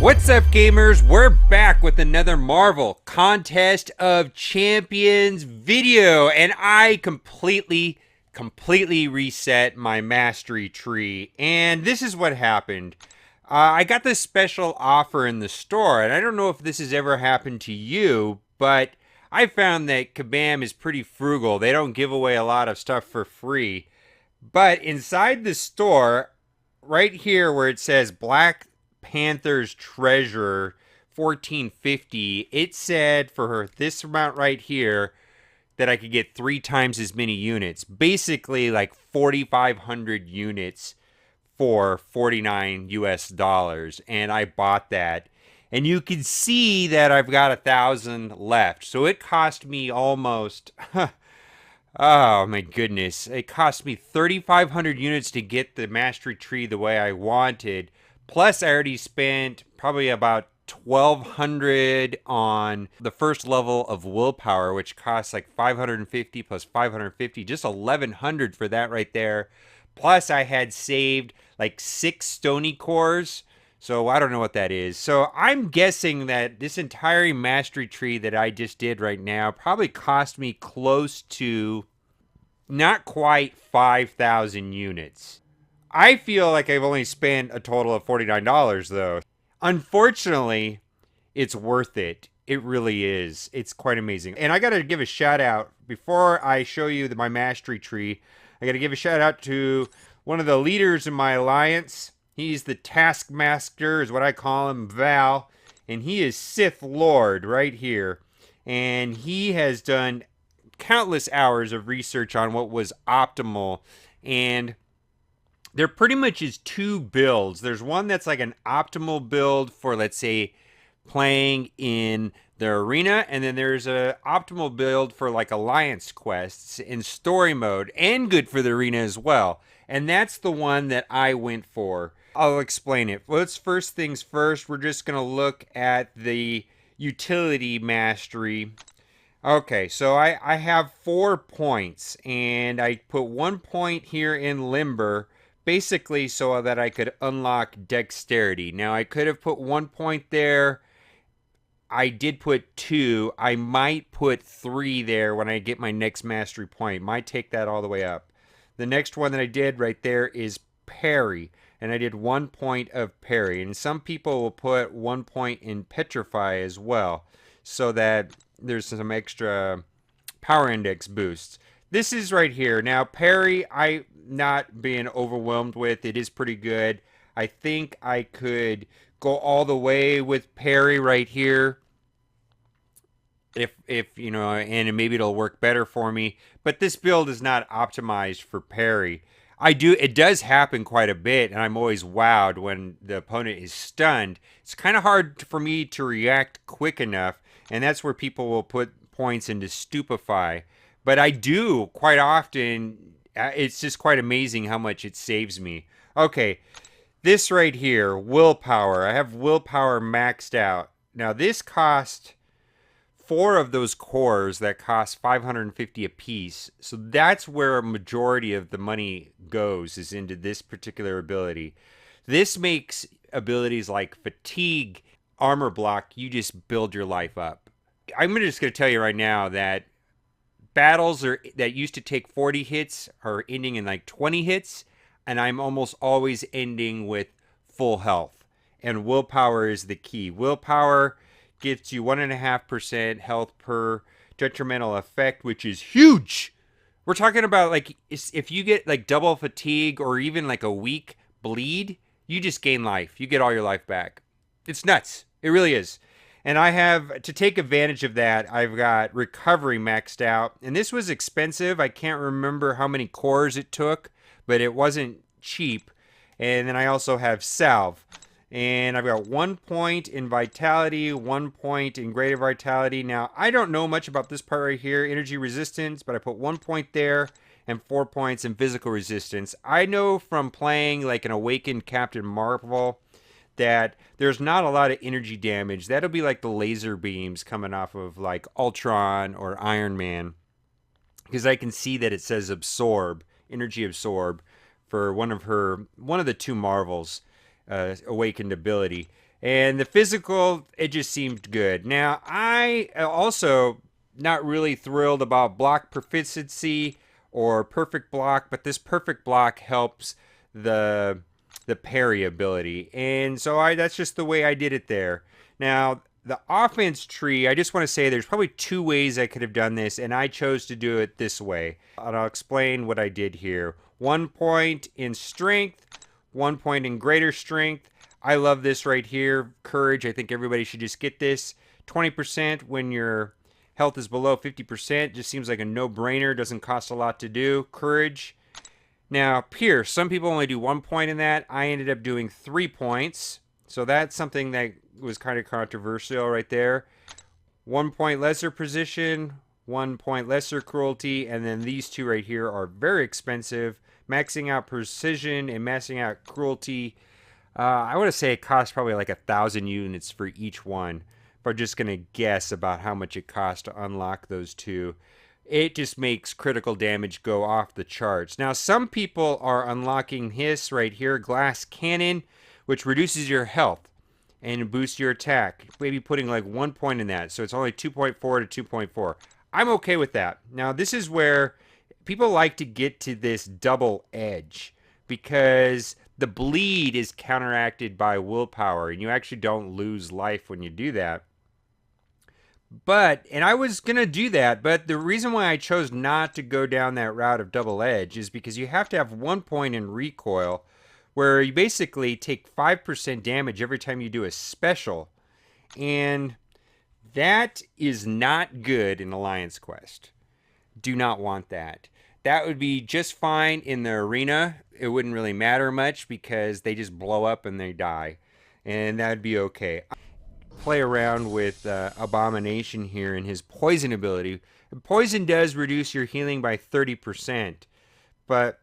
What's up, gamers? We're back with another Marvel Contest of Champions video, and I completely reset my mastery tree. And this is what happened. I got this special offer in the store, and I don't know if this has ever happened to you, but I found that Kabam is pretty frugal. They don't give away a lot of stuff for free. But inside the store, right here where it says Black Panther's Treasure 1450, it said for her this amount right here that I could get 3 times as many units, basically like 4,500 units for 49 US dollars, and I bought that. And you can see that I've got 1,000 left, so it cost me almost oh my goodness, it cost me 3,500 units to get the mastery tree the way I wanted. Plus, I already spent probably about 1,200 on the first level of Willpower, which costs like 550 plus 550, just 1,100 for that right there. Plus, I had saved like 6 stony cores, so I don't know what that is. So I'm guessing that this entire mastery tree that I just did right now probably cost me close to not quite 5,000 units. I feel like I've only spent a total of $49 though. Unfortunately, it's worth it. It really is. It's quite amazing. And I got to give a shout out before I show you my mastery tree. I got to give a shout out to one of the leaders in my alliance. He's the Taskmaster, is what I call him, Val. And he is Sith Lord right here. And he has done countless hours of research on what was optimal. And there pretty much is 2 builds. There's one that's like an optimal build for, let's say, playing in the arena, and then there's a optimal build for like alliance quests in story mode, and good for the arena as well. And that's the one that I went for. I'll explain it. Let's first things first, we're just going to look at the utility mastery. Okay, so I have 4 points, and I put 1 point here in limber, basically so that I could unlock dexterity. Now, I could have put 1 point there. I did put 2. I might put 3 there when I get my next mastery point. Might take that all the way up. The next one that I did right there is parry, and I did 1 point of parry. And some people will put 1 point in petrify as well, so that there's some extra power index boosts. This is right here. Now, parry, I'm not being overwhelmed with. It is pretty good. I think I could go all the way with parry right here. If you know, and maybe it'll work better for me. But this build is not optimized for parry. It does happen quite a bit, and I'm always wowed when the opponent is stunned. It's kind of hard for me to react quick enough, and that's where people will put points into stupefy. But I do quite often. It's just quite amazing how much it saves me. Okay, this right here, willpower. I have willpower maxed out. Now this cost 4 of those cores that cost 550 apiece. So that's where a majority of the money goes, is into this particular ability. This makes abilities like fatigue, armor block, you just build your life up. I'm just going to tell you right now that battles that used to take 40 hits are ending in like 20 hits, and I'm almost always ending with full health. And willpower is the key. Willpower gives you 1.5% health per detrimental effect, which is huge. We're talking about like if you get like double fatigue or even like a weak bleed, you just gain life. You get all your life back. It's nuts. It really is. And I have, to take advantage of that, I've got recovery maxed out. And this was expensive. I can't remember how many cores it took, but it wasn't cheap. And then I also have salve. And I've got 1 point in vitality, 1 point in greater vitality. Now, I don't know much about this part right here, energy resistance, but I put 1 point there and 4 points in physical resistance. I know from playing like an Awakened Captain Marvel that there's not a lot of energy damage. That'll be like the laser beams coming off of like Ultron or Iron Man. Because I can see that it says absorb, energy absorb, for one of the 2 Marvels. Awakened ability. And the physical, it just seemed good. Now, I also not really thrilled about block proficiency or perfect block, but this perfect block helps the parry ability. And so that's just the way I did it there. Now, the offense tree, I just want to say there's probably two ways I could have done this, and I chose to do it this way. And I'll explain what I did here. 1 point in strength, 1 point in greater strength. I love this right here. Courage, I think everybody should just get this. 20% when your health is below 50%. Just seems like a no-brainer. Doesn't cost a lot to do. Courage. Now, Pierce, some people only do 1 point in that. I ended up doing 3 points. So that's something that was kind of controversial right there. 1 point lesser precision, 1 point lesser cruelty, and then these two right here are very expensive. Maxing out precision and maxing out cruelty. I want to say it costs probably like 1,000 units for each one. If I'm just going to guess about how much it costs to unlock those two. It just makes critical damage go off the charts. Now, some people are unlocking this right here, Glass Cannon, which reduces your health and boosts your attack. Maybe putting like 1 point in that. So it's only 2.4 to 2.4. I'm okay with that. Now, this is where people like to get to this double edge because the bleed is counteracted by willpower, and you actually don't lose life when you do that. But, and I was going to do that, but the reason why I chose not to go down that route of double edge is because you have to have 1 point in recoil, where you basically take 5% damage every time you do a special. And that is not good in Alliance Quest. Do not want that. That would be just fine in the arena. It wouldn't really matter much because they just blow up and they die. And that would be okay. Play around with Abomination here and his poison ability. Poison does reduce your healing by 30%. But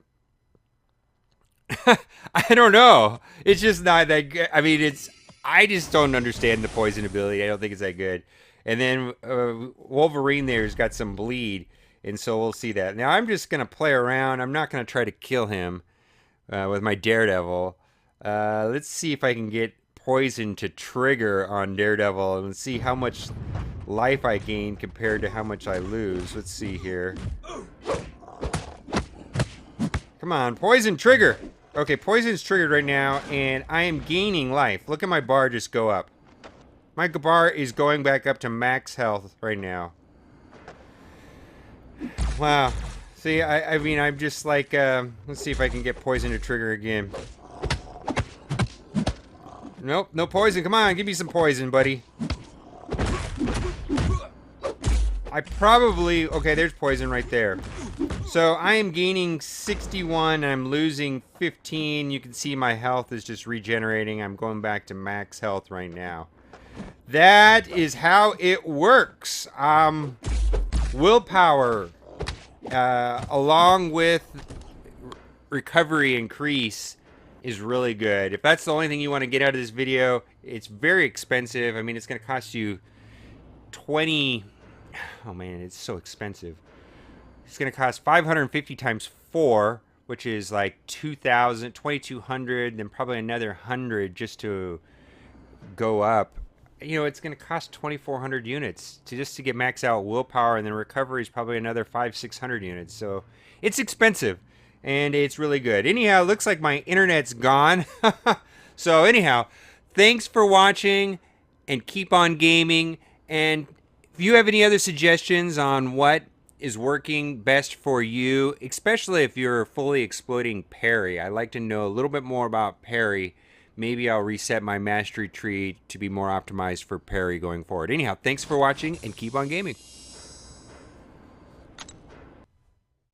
I don't know. It's just not that good. I mean, I just don't understand the poison ability. I don't think it's that good. And then Wolverine there's got some bleed. And so we'll see that. Now, I'm just going to play around. I'm not going to try to kill him with my Daredevil. Let's see if I can get poison to trigger on Daredevil and see how much life I gain compared to how much I lose. Let's see here. Come on, poison trigger. Okay, poison's triggered right now, and I am gaining life. Look at my bar just go up. My bar is going back up to max health right now. Wow. See, I mean, I'm just like, let's see if I can get poison to trigger again. Nope, no poison. Come on, give me some poison, buddy. I probably... Okay, there's poison right there. So I am gaining 61, and I'm losing 15. You can see my health is just regenerating. I'm going back to max health right now. That is how it works. Willpower, along with recovery increase, is really good. If that's the only thing you want to get out of this video, it's very expensive. I mean, it's going to cost you 20... Oh man, it's so expensive. It's going to cost 550 times 4, which is like 2,000, 2,200, then probably another 100 just to go up. You know, it's going to cost 2,400 units just to get max out willpower, and then recovery is probably another 500-600 units. So it's expensive, and it's really good. Anyhow, it looks like my internet's gone. So anyhow, thanks for watching, and keep on gaming. And if you have any other suggestions on what is working best for you, especially if you're fully exploiting parry, I'd like to know a little bit more about parry. Maybe I'll reset my mastery tree to be more optimized for parry going forward. Anyhow, thanks for watching, and keep on gaming.